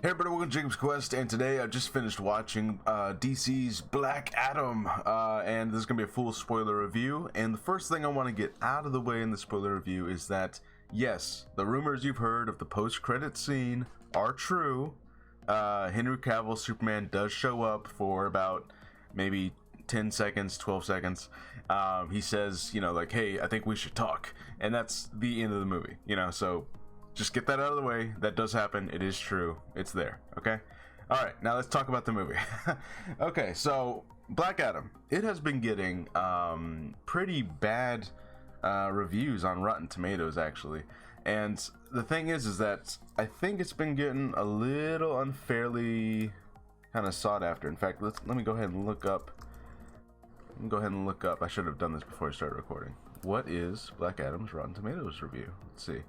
Hey everybody, welcome to Jacob's Quest, and today I just finished watching DC's Black Adam, and this is going to be a full spoiler review. And the first thing I want to get out of the way in the spoiler review is that, yes, the rumors you've heard of the post-credit scene are true. Henry Cavill's Superman does show up for about maybe 10 seconds, 12 seconds. He says, like, hey, I think we should talk. And that's the end of the movie, so just get that out of the way. That does happen. It is true. It's there. Okay. All right. Now let's talk about the movie. Okay. So Black Adam, it has been getting pretty bad reviews on Rotten Tomatoes, actually. And the thing is that I think it's been getting a little unfairly kind of sought after. In fact, let me go ahead and look up. I should have done this before I started recording. What is Black Adam's Rotten Tomatoes review? Let's see.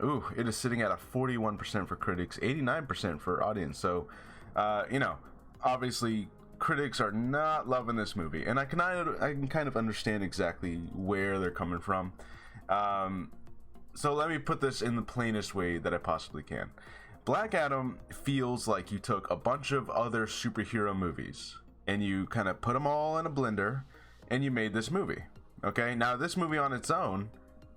Ooh, it is sitting at a 41% for critics, 89% for audience. So, obviously critics are not loving this movie, and I can kind of understand exactly where they're coming from. So let me put this in the plainest way that I possibly can. Black Adam feels like you took a bunch of other superhero movies and you kind of put them all in a blender and you made this movie. Okay, now this movie on its own,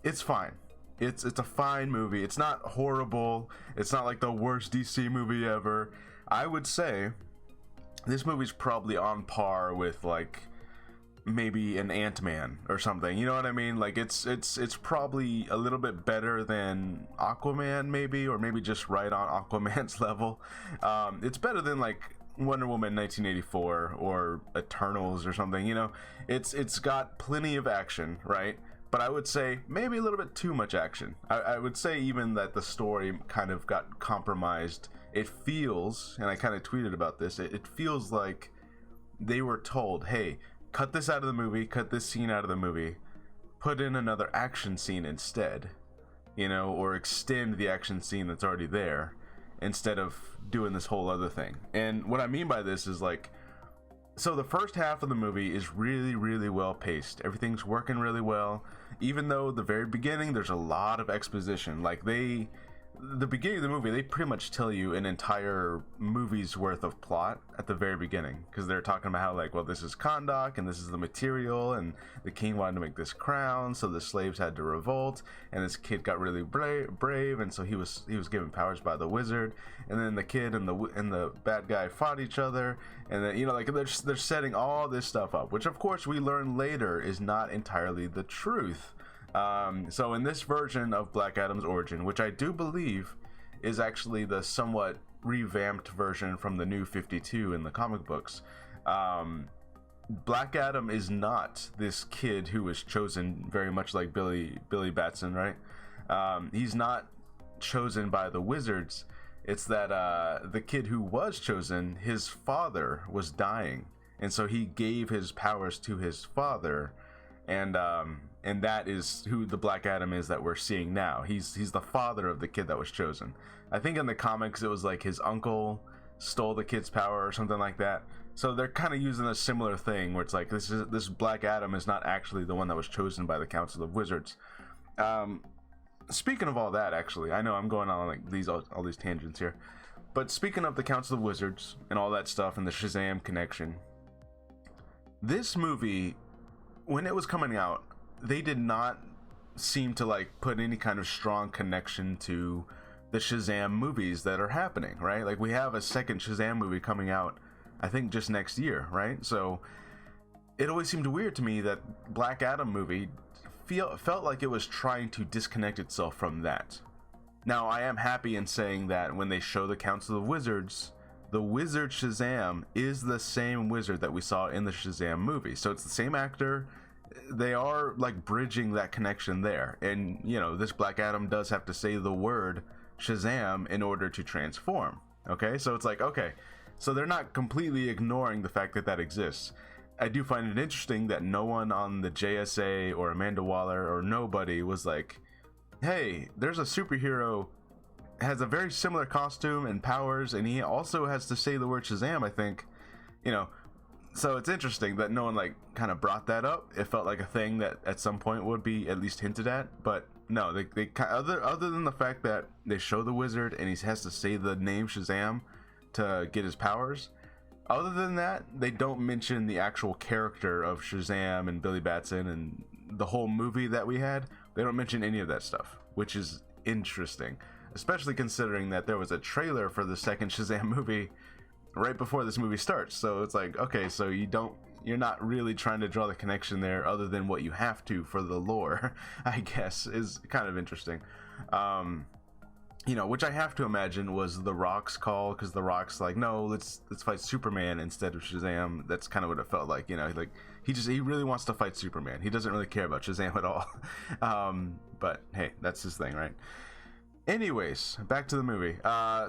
it's fine. It's a fine movie. It's not horrible. It's not like the worst DC movie ever. I would say this movie's probably on par with like maybe an Ant-Man or something. You know what I mean? Like it's probably a little bit better than Aquaman, maybe, or maybe just right on Aquaman's level. It's better than like Wonder Woman 1984 or Eternals or something. It's got plenty of action, right? But I would say maybe a little bit too much action. I would say even that the story kind of got compromised. It feels, and I kind of tweeted about this, it feels like they were told, hey, cut this out of the movie, cut this scene out of the movie, put in another action scene instead, or extend the action scene that's already there instead of doing this whole other thing. And what I mean by this is like, so the first half of the movie is really, really well paced. Everything's working really well. Even though the very beginning, there's a lot of exposition. Like the beginning of the movie, they pretty much tell you an entire movie's worth of plot at the very beginning. Because they're talking about how like, well, this is Kahndaq and this is the material. And the king wanted to make this crown. So the slaves had to revolt. And this kid got really brave. And so he was given powers by the wizard. And then the kid and the bad guy fought each other. And then, like they're setting all this stuff up. Which of course we learn later is not entirely the truth. So in this version of Black Adam's origin, which I do believe is actually the somewhat revamped version from the New 52 in the comic books, Black Adam is not this kid who was chosen very much like Billy Batson, right? He's not chosen by the wizards. It's that the kid who was chosen, his father was dying, and so he gave his powers to his father, and that is who the Black Adam is that we're seeing now. He's the father of the kid that was chosen. I think in the comics it was like his uncle stole the kid's power or something like that. So they're kind of using a similar thing where it's like this Black Adam is not actually the one that was chosen by the Council of Wizards. Speaking of all that, actually, I know I'm going on like all these tangents here, but speaking of the Council of Wizards and all that stuff and the Shazam connection, this movie, when it was coming out, they did not seem to like put any kind of strong connection to the Shazam movies that are happening, right? Like we have a second Shazam movie coming out, I think just next year, right? So it always seemed weird to me that Black Adam movie felt like it was trying to disconnect itself from that. Now I am happy in saying that when they show the Council of Wizards, the wizard Shazam is the same wizard that we saw in the Shazam movie. So it's the same actor. They are like bridging that connection there. And this Black Adam does have to say the word Shazam in order to transform. Okay, so it's like, okay, so they're not completely ignoring the fact that exists. I do find it interesting that no one on the JSA or Amanda Waller or nobody was like, hey, there's a superhero, has a very similar costume and powers, and he also has to say the word Shazam, I think. So it's interesting that no one like kind of brought that up. It felt like a thing that at some point would be at least hinted at, but no, other than the fact that they show the wizard and he has to say the name Shazam to get his powers. Other than that, they don't mention the actual character of Shazam and Billy Batson and the whole movie that we had. They don't mention any of that stuff, which is interesting, especially considering that there was a trailer for the second Shazam movie right before this movie starts. So it's like, okay, so you're not really trying to draw the connection there other than what you have to for the lore, I guess, is kind of interesting. Which I have to imagine was The Rock's call, because The Rock's like, no, let's fight Superman instead of Shazam. That's kind of what it felt like, like he really wants to fight Superman. He doesn't really care about Shazam at all. But hey, that's his thing, right? Anyways, back to the movie.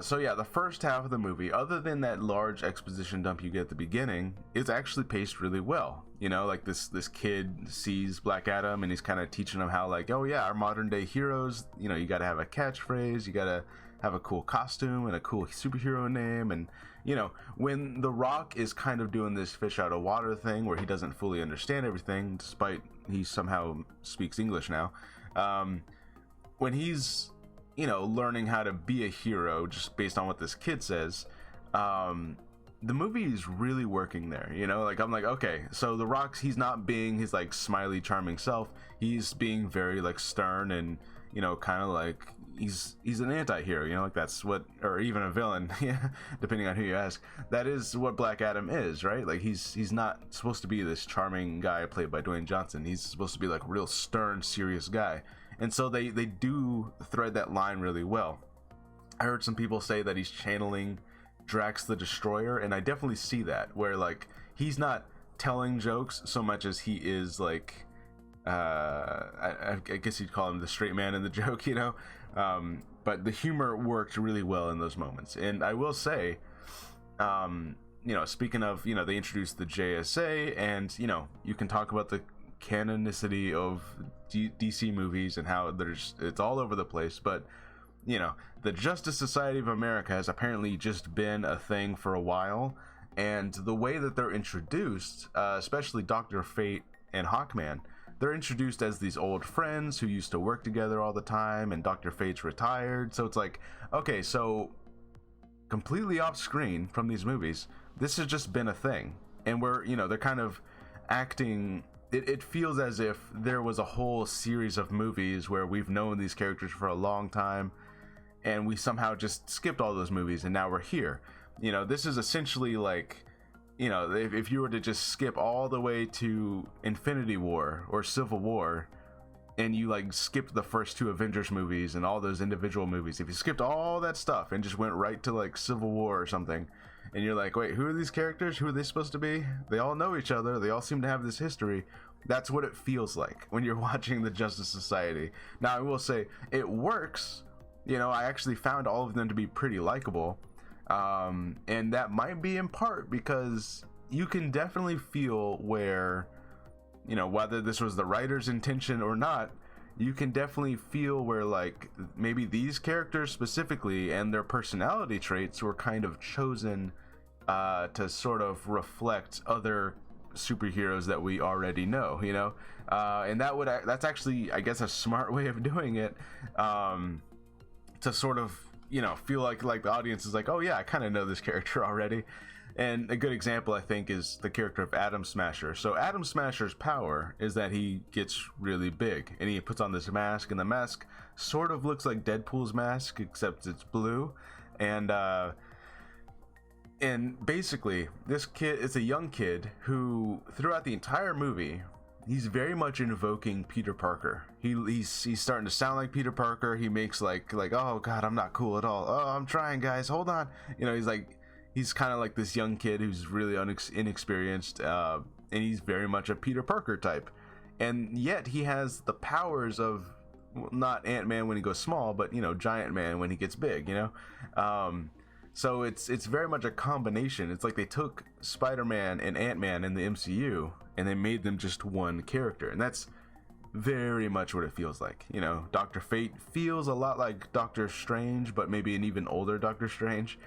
So yeah, the first half of the movie, other than that large exposition dump you get at the beginning, is actually paced really well. Like this kid sees Black Adam and he's kind of teaching him how, like, oh yeah, our modern day heroes, you got to have a catchphrase, you got to have a cool costume and a cool superhero name. And when The Rock is kind of doing this fish out of water thing where he doesn't fully understand everything, despite he somehow speaks English now, when he's learning how to be a hero just based on what this kid says, the movie is really working there. Like, I'm like, okay, so The Rock's, he's not being his like smiley charming self, he's being very like stern and kind of like he's an anti-hero, like that's what, or even a villain, yeah, depending on who you ask. That is what Black Adam is, right? Like he's not supposed to be this charming guy played by Dwayne Johnson. He's supposed to be like a real stern, serious guy. And so they do thread that line really well. I heard some people say that he's channeling Drax the Destroyer, and I definitely see that, where like he's not telling jokes so much as he is like I guess you'd call him the straight man in the joke, but the humor worked really well in those moments. And I will say, speaking of, they introduced the JSA, and you can talk about the canonicity of DC movies and how it's all over the place, but the Justice Society of America has apparently just been a thing for a while, and the way that they're introduced, especially Dr. Fate and Hawkman, they're introduced as these old friends who used to work together all the time, and Dr. Fate's retired. So it's like, okay, so completely off screen from these movies, this has just been a thing, and they're kind of acting. It feels as if there was a whole series of movies where we've known these characters for a long time, and we somehow just skipped all those movies, and now we're here. This is essentially like, if you were to just skip all the way to Infinity War or Civil War, and you like skipped the first two Avengers movies and all those individual movies, if you skipped all that stuff and just went right to like Civil War or something, and you're like, wait, who are these characters? Who are they supposed to be? They all know each other. They all seem to have this history. That's what it feels like when you're watching the Justice Society. Now, I will say, it works. I actually found all of them to be pretty likable. And that might be in part because you can definitely feel where, whether this was the writer's intention or not, you can definitely feel where like maybe these characters specifically and their personality traits were kind of chosen to sort of reflect other superheroes that we already know, and that's actually, I guess, a smart way of doing it, to sort of feel like the audience is like, oh yeah, I kind of know this character already. And a good example, I think, is the character of Atom Smasher. So Atom Smasher's power is that he gets really big, and he puts on this mask, and the mask sort of looks like Deadpool's mask, except it's blue. And basically, this kid is a young kid who, throughout the entire movie, he's very much invoking Peter Parker. He's starting to sound like Peter Parker. He makes like, oh god, I'm not cool at all. Oh, I'm trying, guys, hold on. He's kind of like this young kid who's really inexperienced, and he's very much a Peter Parker type. And yet he has the powers of, not Ant-Man when he goes small, but Giant Man when he gets big. So it's very much a combination. It's like they took Spider-Man and Ant-Man in the MCU and they made them just one character, and that's very much what it feels like. Dr. Fate feels a lot like Doctor Strange, but maybe an even older Doctor Strange.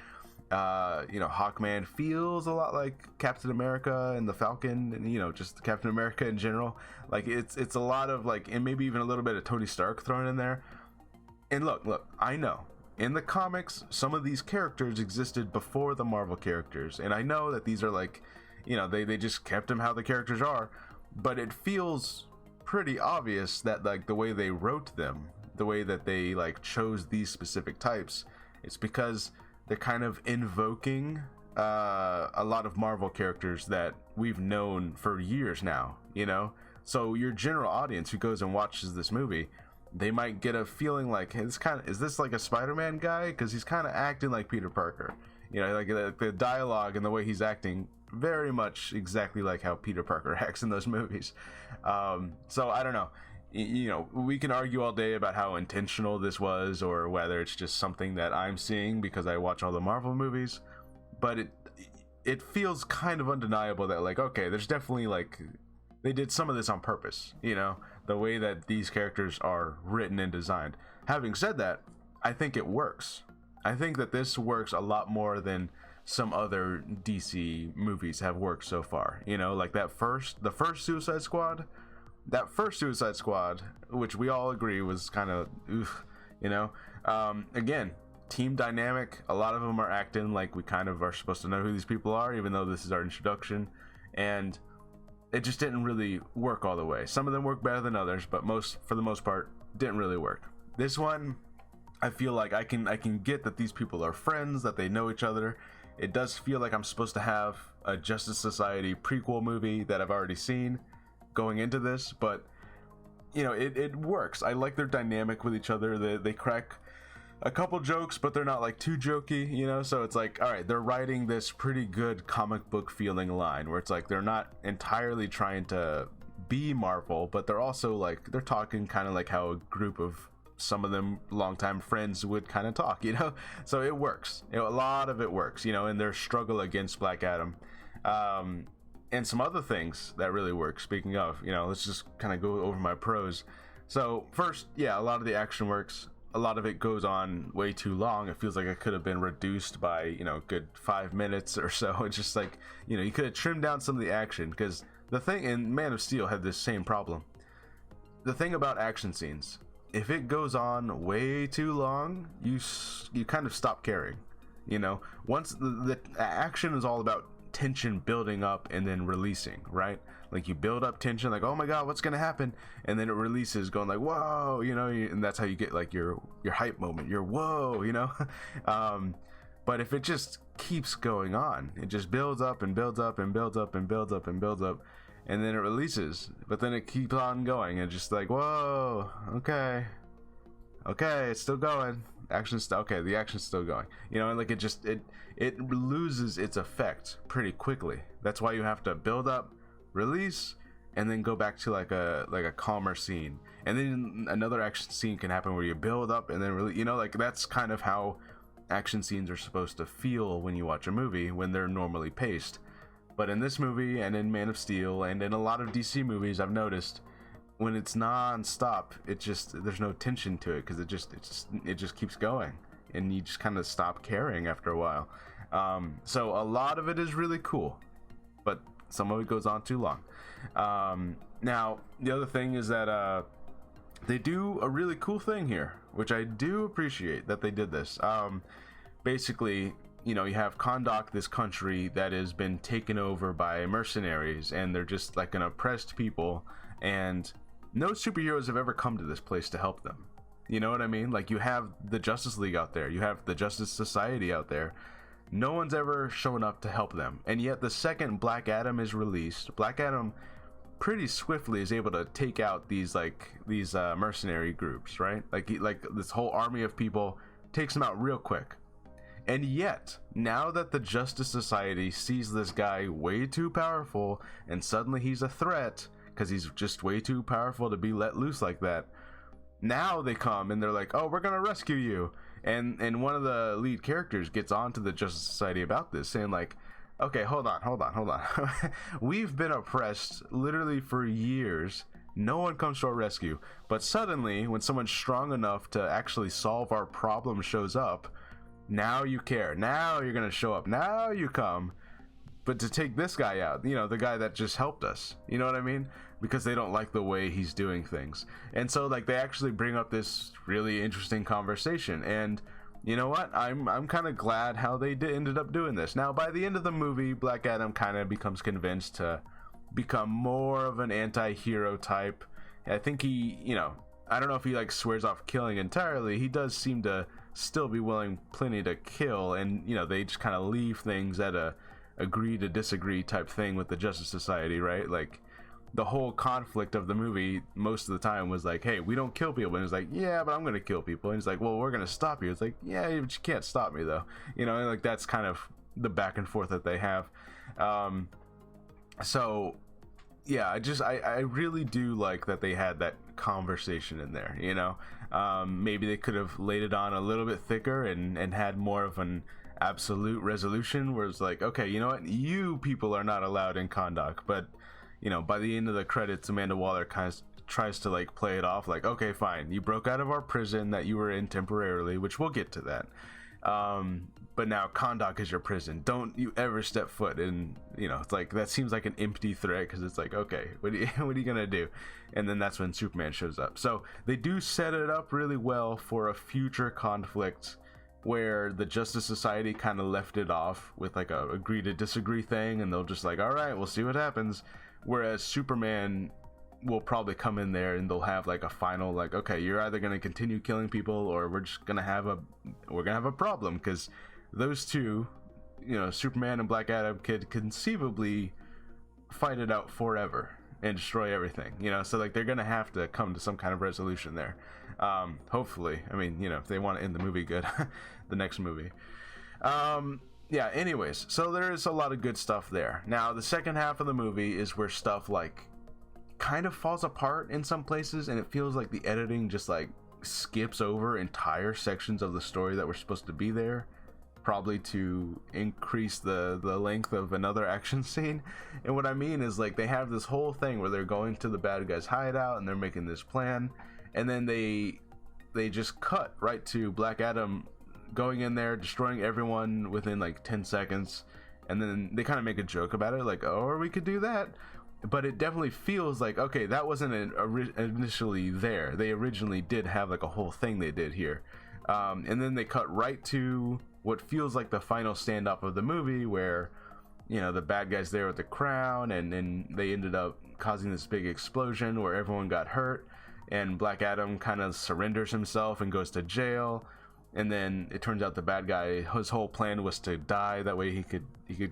Hawkman feels a lot like Captain America and the Falcon, and just Captain America in general. Like it's a lot of like, and maybe even a little bit of Tony Stark thrown in there. And look, I know in the comics some of these characters existed before the Marvel characters, and I know that these are like, they just kept them how the characters are, but it feels pretty obvious that like the way they wrote them, the way that they like chose these specific types, it's because they're kind of invoking a lot of Marvel characters that we've known for years now, so your general audience who goes and watches this movie, they might get a feeling like, hey, is this like a Spider-Man guy, because he's kind of acting like Peter Parker, like the dialogue and the way he's acting very much exactly like how Peter Parker acts in those movies. So I don't know, we can argue all day about how intentional this was, or whether it's just something that I'm seeing because I watch all the Marvel movies, but it feels kind of undeniable that like, okay, there's definitely like, they did some of this on purpose, the way that these characters are written and designed. Having said that, I think it works. I think that this works a lot more than some other DC movies have worked so far. Like the first Suicide Squad, which we all agree was kind of oof, again, team dynamic. A lot of them are acting like we kind of are supposed to know who these people are, even though this is our introduction, and it just didn't really work all the way. Some of them work better than others, but for the most part, didn't really work. This one, I feel like I can get that these people are friends, that they know each other. It does feel like I'm supposed to have a Justice Society prequel movie that I've already seen going into this, but it works. I like their dynamic with each other. They crack a couple jokes, but they're not like too jokey, so it's like, all right, they're writing this pretty good comic book feeling line where it's like they're not entirely trying to be Marvel, but they're also like, they're talking kind of like how a group of some of them longtime friends would kind of talk, so it works. A lot of it works, in their struggle against Black Adam, and some other things that really work. Speaking of, let's just kind of go over my pros. So first, yeah, a lot of the action works. A lot of it goes on way too long. It feels like it could have been reduced by a good 5 minutes or so. It's just like, you could have trimmed down some of the action, because the thing in Man of Steel had this same problem. The thing about action scenes, if it goes on way too long, you kind of stop caring. Once the action is all about tension building up and then releasing, right? Like you build up tension, like, oh my god, what's gonna happen, and then it releases, going like, whoa, and that's how you get like your hype moment, your whoa, but if it just keeps going on, it just builds up and builds up and builds up and builds up and builds up, and then it releases, but then it keeps on going, and just like, whoa, okay, it's still going, the action's still going, and like it loses its effect pretty quickly. That's why you have to build up, release, and then go back to like a calmer scene, and then another action scene can happen where you build up and then really, like that's kind of how action scenes are supposed to feel when you watch a movie when they're normally paced. But in this movie, and in Man of Steel, and in a lot of DC movies, I've noticed when it's non-stop, there's no tension to it, because it just keeps going, and you just kind of stop caring after a while. So a lot of it is really cool, but some of it goes on too long. Now the other thing is that they do a really cool thing here, which I do appreciate that they did this. Basically, you have Kahndaq, this country that has been taken over by mercenaries, and they're just like an oppressed people, and no superheroes have ever come to this place to help them. You know what I mean? Like, you have the Justice League out there, you have the Justice Society out there. No one's ever shown up to help them, and yet the second Black Adam is released, Black Adam pretty swiftly is able to take out these mercenary groups, right? Like this whole army of people, takes them out real quick. And yet, now that the Justice Society sees this guy way too powerful, and suddenly he's a threat because he's just way too powerful to be let loose like that, now they come and they're like, oh, we're gonna rescue you. And one of the lead characters gets on to the Justice Society about this, saying like, okay, hold on. We've been oppressed literally for years. No one comes to our rescue. But suddenly, when someone strong enough to actually solve our problem shows up, now you care, now you're gonna show up, now you come. But to take this guy out, you know, the guy that just helped us, you know what I mean? Because they don't like the way he's doing things. And so like they actually bring up this really interesting conversation. And you know what? I'm kind of glad how they ended up doing this. Now, by the end of the movie, Black Adam kind of becomes convinced to become more of an anti-hero type. I think he, you know, I don't know if he like swears off killing entirely. He does seem to still be willing plenty to kill. And, you know, they just kind of leave things at a agree to disagree type thing with the Justice Society, right? Like the whole conflict of the movie most of the time was like, hey, we don't kill people. And it's like, yeah, but I'm gonna kill people. And he's like, well, we're gonna stop you. It's like, yeah, but you can't stop me though, you know. And like that's kind of the back and forth that they have. So yeah, I really do like that they had that conversation in there, you know. Maybe they could have laid it on a little bit thicker and had more of an absolute resolution where it's like, okay, you know what, you people are not allowed in Kahndaq. But you know, by the end of the credits, Amanda Waller kind of tries to like play it off like, okay, fine, you broke out of our prison that you were in temporarily, which we'll get to that, but now Kahndaq is your prison, don't you ever step foot in. You know, it's like that seems like an empty threat, because it's like, okay, what are you gonna do? And then that's when Superman shows up. So they do set it up really well for a future conflict where the Justice Society kind of left it off with like a agree to disagree thing, and they'll just like, all right, we'll see what happens. Whereas Superman will probably come in there and they'll have like a final like, okay, you're either going to continue killing people or we're gonna have a problem, because those two, you know, Superman and Black Adam, could conceivably fight it out forever and destroy everything, you know. So like they're gonna have to come to some kind of resolution there. Hopefully, I mean, you know, if they want to end the movie good, the next movie. Yeah, anyways, so there's a lot of good stuff there. Now the second half of the movie is where stuff like kind of falls apart in some places, and it feels like the editing just like skips over entire sections of the story that were supposed to be there, probably to increase the length of another action scene. And what I mean is, like, they have this whole thing where they're going to the bad guy's hideout and they're making this plan, and then they just cut right to Black Adam going in there, destroying everyone within like 10 seconds, and then they kind of make a joke about it, like, oh, or we could do that. But it definitely feels like, okay, that wasn't initially there. They originally did have like a whole thing they did here, and then they cut right to what feels like the final standoff of the movie, where, you know, the bad guy's there with the crown, and they ended up causing this big explosion where everyone got hurt, and Black Adam kind of surrenders himself and goes to jail. And then it turns out the bad guy, his whole plan was to die, that way he could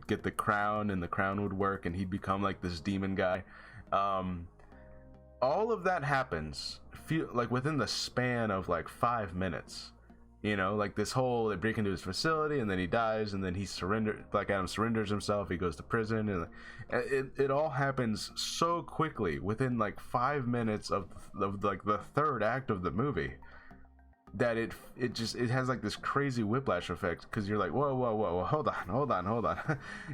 get the crown, and the crown would work and he'd become like this demon guy. All of that happens feel like within the span of like 5 minutes. You know, like this whole, they break into his facility and then he dies, and then Black Adam surrenders himself, he goes to prison, and it all happens so quickly within like 5 minutes of like the third act of the movie, that it has like this crazy whiplash effect, because you're like, whoa, hold on.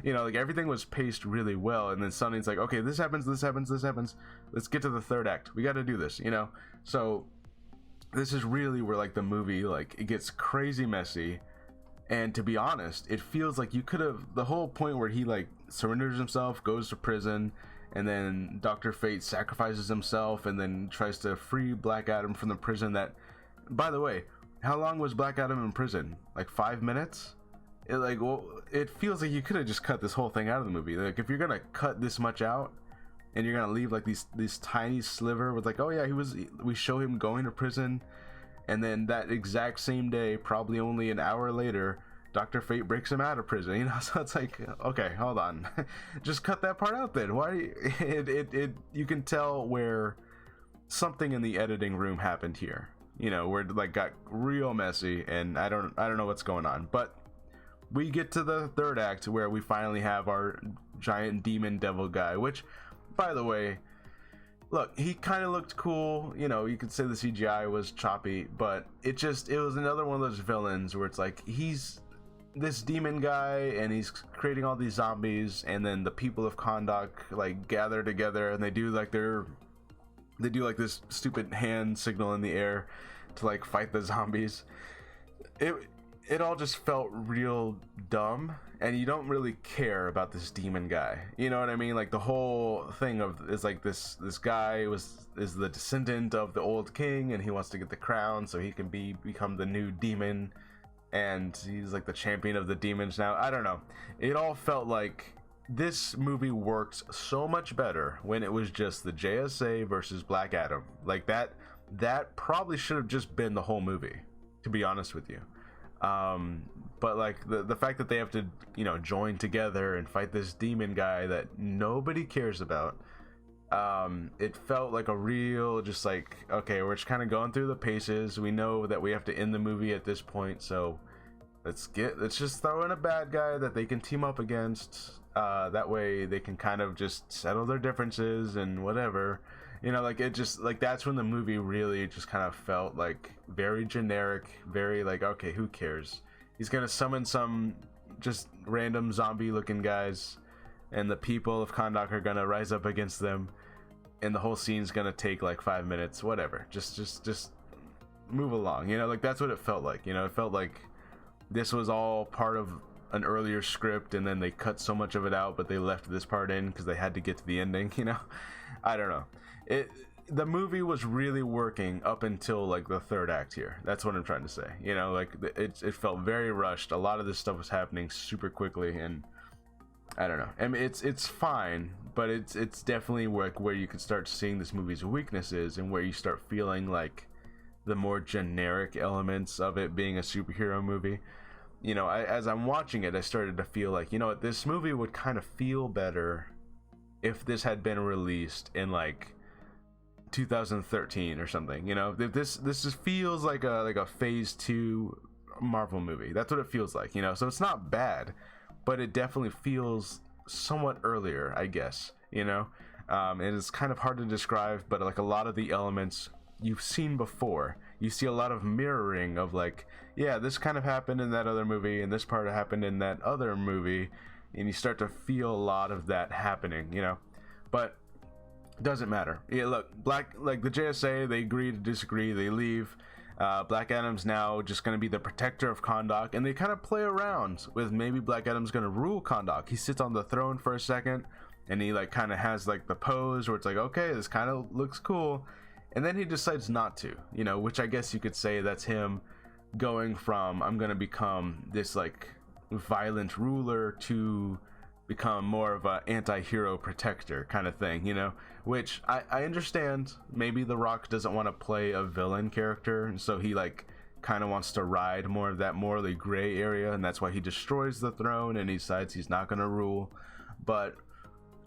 You know, like everything was paced really well, and then suddenly it's like, okay, this happens, let's get to the third act, we got to do this, you know. So this is really where like the movie, like, it gets crazy messy. And to be honest, it feels like you could have, the whole point where he like surrenders himself, goes to prison, and then Dr. Fate sacrifices himself and then tries to free Black Adam from the prison. That, by the way, how long was Black Adam in prison? Like 5 minutes? It feels like you could have just cut this whole thing out of the movie. Like, if you're gonna cut this much out and you're gonna leave like these tiny sliver with like, oh yeah, we show him going to prison, and then that exact same day, probably only an hour later, Dr. Fate breaks him out of prison, you know. So it's like, okay, hold on, just cut that part out then. Why? You can tell where something in the editing room happened here, you know, where it like got real messy, and I don't know what's going on. But we get to the third act where we finally have our giant demon devil guy, which, by the way, look, he kind of looked cool. You know, you could say the CGI was choppy, but it was another one of those villains where it's like, he's this demon guy and he's creating all these zombies, and then the people of Kahndaq like gather together and they do like this stupid hand signal in the air to like fight the zombies. it all just felt real dumb, and you don't really care about this demon guy. You know what I mean? Like the whole thing of is like this guy is the descendant of the old king, and he wants to get the crown so he can become the new demon, and he's like the champion of the demons now. I don't know. It all felt like this movie worked so much better when it was just the JSA versus Black Adam. Like that probably should have just been the whole movie, to be honest with you. But like the fact that they have to, you know, join together and fight this demon guy that nobody cares about, it felt like a real, just like, okay, we're just kind of going through the paces. We know that we have to end the movie at this point, so let's just throw in a bad guy that they can team up against. That way they can kind of just settle their differences and whatever. You know, like it just, like, that's when the movie really just kind of felt like very generic, very like, okay, who cares? He's gonna summon some just random zombie looking guys, and the people of Kahndaq are gonna rise up against them, and the whole scene's gonna take like 5 minutes, whatever. Just move along. You know, like that's what it felt like. You know, it felt like this was all part of an earlier script, and then they cut so much of it out, but they left this part in because they had to get to the ending. You know, I don't know. The movie was really working up until like the third act here. That's what I'm trying to say. You know, like it felt very rushed. A lot of this stuff was happening super quickly, and I don't know. I mean, it's fine, but it's definitely where you could start seeing this movie's weaknesses, and where you start feeling like the more generic elements of it being a superhero movie. You know, as I'm watching it, I started to feel like, you know what, this movie would kind of feel better if this had been released in like 2013 or something. You know, this just feels like a phase 2 Marvel movie. That's what it feels like, you know. So it's not bad, but it definitely feels somewhat earlier, I guess, you know. And it's kind of hard to describe, but like a lot of the elements you've seen before. You see a lot of mirroring of like, yeah, this kind of happened in that other movie, and this part happened in that other movie, and you start to feel a lot of that happening, you know. But doesn't matter. Yeah, look, like the JSA, they agree to disagree, they leave. Black Adam's now just going to be the protector of Kahndaq, and they kind of play around with maybe Black Adam's going to rule Kahndaq. He sits on the throne for a second, and he like kind of has like the pose where it's like, okay, this kind of looks cool, and then he decides not to, you know, which I guess you could say that's him going from, I'm going to become this like violent ruler to become more of a anti-hero protector kind of thing, you know, which I understand. Maybe The Rock doesn't want to play a villain character, so he like kind of wants to ride more of that morally gray area, and that's why he destroys the throne and he decides he's not going to rule. But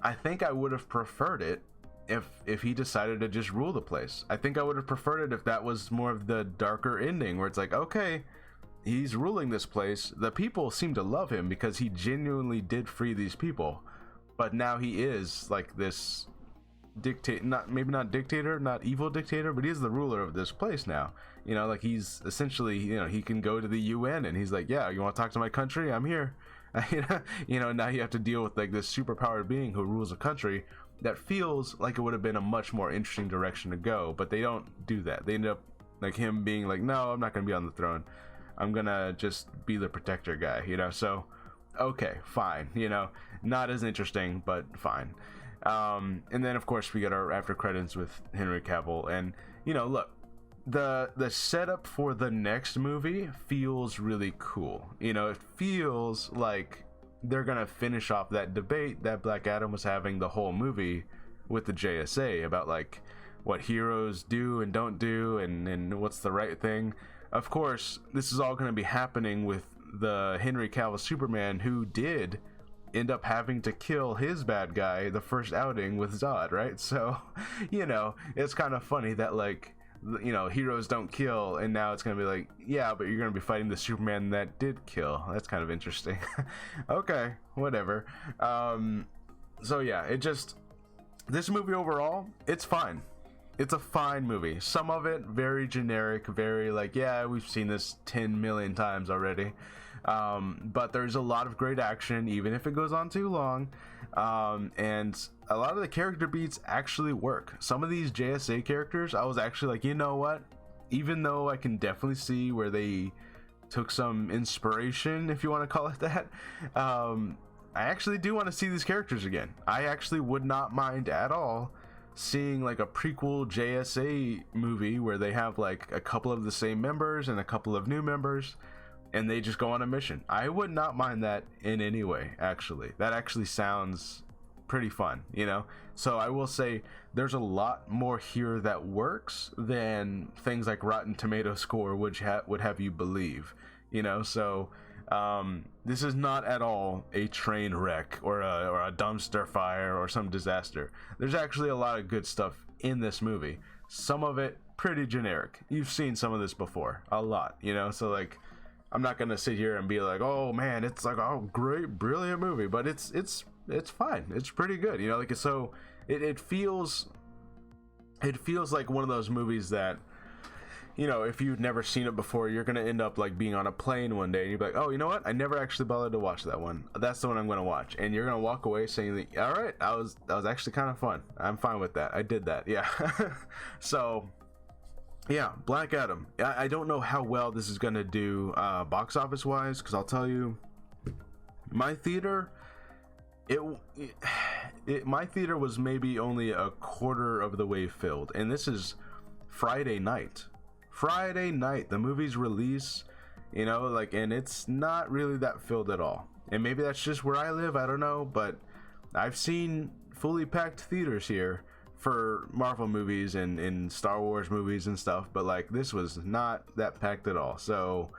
I think I would have preferred it if he decided to just rule the place. I think I would have preferred it if that was more of the darker ending, where it's like, okay, he's ruling this place, the people seem to love him because he genuinely did free these people, but now he is like this not dictator, not evil dictator, but he is the ruler of this place now. You know, like he's essentially, you know, he can go to the UN and he's like, yeah, you want to talk to my country, I'm here. You know, now you have to deal with like this superpowered being who rules a country. That feels like it would have been a much more interesting direction to go, but they don't do that. They end up like him being like, no, I'm not gonna be on the throne, I'm gonna just be the protector guy, you know. So okay, fine, you know, not as interesting, but fine. And then of course we get our after credits with Henry Cavill, and you know, look, the setup for the next movie feels really cool. You know, it feels like they're gonna finish off that debate that Black Adam was having the whole movie with the JSA about like what heroes do and don't do, and what's the right thing. Of course, this is all going to be happening with the Henry Cavill Superman, who did end up having to kill his bad guy the first outing with Zod, right? So, you know, it's kind of funny that like, you know, heroes don't kill, and now it's going to be like, yeah, but you're going to be fighting the Superman that did kill. That's kind of interesting. Okay, whatever. So yeah, this movie overall, it's fine. It's a fine movie. Some of it very generic, very like, yeah, we've seen this 10 million times already. But there's a lot of great action, even if it goes on too long. And a lot of the character beats actually work. Some of these JSA characters, I was actually like, you know what? Even though I can definitely see where they took some inspiration, if you want to call it that. I actually do want to see these characters again. I actually would not mind at all seeing like a prequel JSA movie where they have like a couple of the same members and a couple of new members and they just go on a mission. I would not mind that in any way, actually. That actually sounds pretty fun, you know? So I will say there's a lot more here that works than things like Rotten Tomato score would have you believe, you know? So this is not at all a train wreck or a dumpster fire or some disaster. There's actually a lot of good stuff in this movie. Some of it pretty generic. You've seen some of this before, a lot, you know? So like, I'm not gonna sit here and be like, oh man, it's like, oh great, brilliant movie, but it's fine. It's pretty good, you know? Like, so it feels like one of those movies that, you know, if you've never seen it before, you're gonna end up like being on a plane one day and you're like, oh, you know what, I never actually bothered to watch that one. That's the one I'm gonna watch. And you're gonna walk away saying, all right, that was actually kind of fun. I'm fine with that. I did that. Yeah. So yeah, Black Adam. I don't know how well this is gonna do box office wise, because I'll tell you, my theater, my theater was maybe only a quarter of the way filled, and this is Friday night, the movie's release, you know, like, and it's not really that filled at all. And maybe that's just where I live, I don't know, but I've seen fully packed theaters here for Marvel movies and Star Wars movies and stuff, but like, this was not that packed at all. So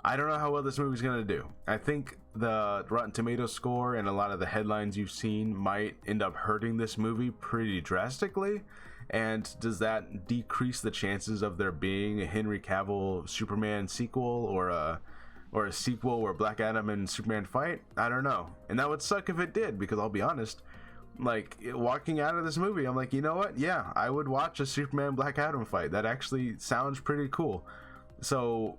I don't know how well this movie's gonna do. I think the Rotten Tomatoes score and a lot of the headlines you've seen might end up hurting this movie pretty drastically. And does that decrease the chances of there being a Henry Cavill Superman sequel or a sequel where Black Adam and Superman fight? I don't know. And that would suck if it did, because I'll be honest, like, walking out of this movie, I'm like, you know what? Yeah, I would watch a Superman Black Adam fight. That actually sounds pretty cool. So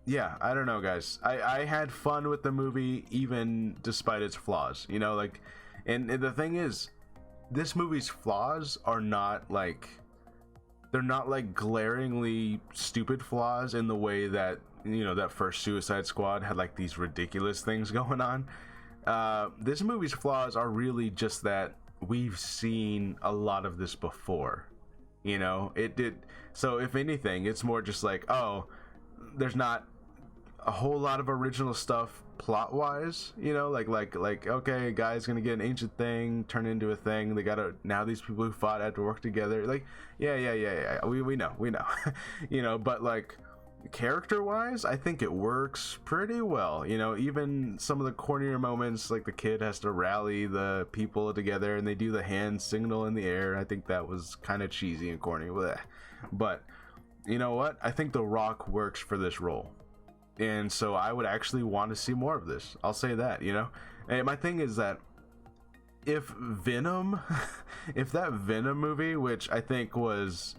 yeah, I don't know, guys. I had fun with the movie even despite its flaws, you know, like, and the thing is, this movie's flaws are not like, they're not like glaringly stupid flaws in the way that, you know, that first Suicide Squad had like these ridiculous things going on. This movie's flaws are really just that we've seen a lot of this before, you know. It did, so if anything, it's more just like, oh, there's not a whole lot of original stuff plot wise, you know, like okay, a guy's gonna get an ancient thing turn into a thing, they gotta, now these people who fought have to work together, like, yeah, we know you know, but like, character wise, I think it works pretty well, you know. Even some of the cornier moments, like the kid has to rally the people together and they do the hand signal in the air, I think that was kind of cheesy and corny. Blech. But you know what, I think The Rock works for this role, and so I would actually want to see more of this. I'll say that, you know. And my thing is that if Venom if that Venom movie, which I think was,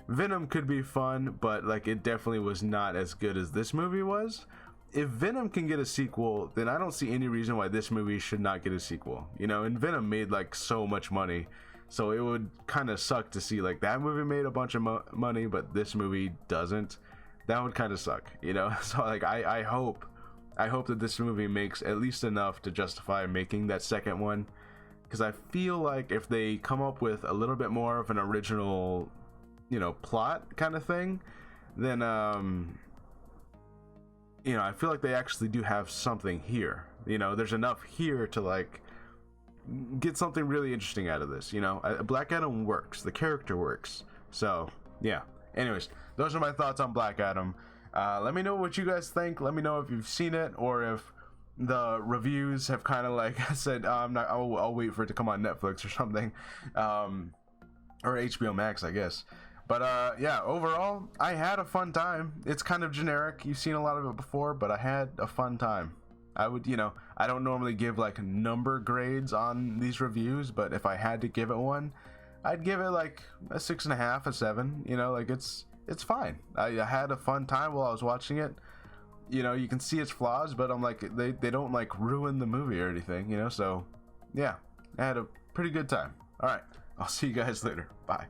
Venom could be fun, but like, it definitely was not as good as this movie was. If Venom can get a sequel, then I don't see any reason why this movie should not get a sequel, you know. And Venom made like so much money, so it would kind of suck to see like that movie made a bunch of money but this movie doesn't. That would kind of suck, you know. So like, I hope that this movie makes at least enough to justify making that second one, because I feel like if they come up with a little bit more of an original, you know, plot kind of thing, then you know, I feel like they actually do have something here, you know. There's enough here to like get something really interesting out of this, you know. Black Adam works, the character works. So yeah, anyways, those are my thoughts on Black Adam. Let me know what you guys think. Let me know if you've seen it, or if the reviews have kind of like said, I'll wait for it to come on Netflix or something, or HBO Max, I guess. But yeah, overall, I had a fun time. It's kind of generic, you've seen a lot of it before, but I had a fun time. I would, you know, I don't normally give like number grades on these reviews, but if I had to give it one, I'd give it like a 6.5, a 7. You know, like, it's fine. I had a fun time while I was watching it. You know, you can see its flaws, but I'm like, they don't like ruin the movie or anything, you know. So yeah, I had a pretty good time. All right, I'll see you guys later. Bye.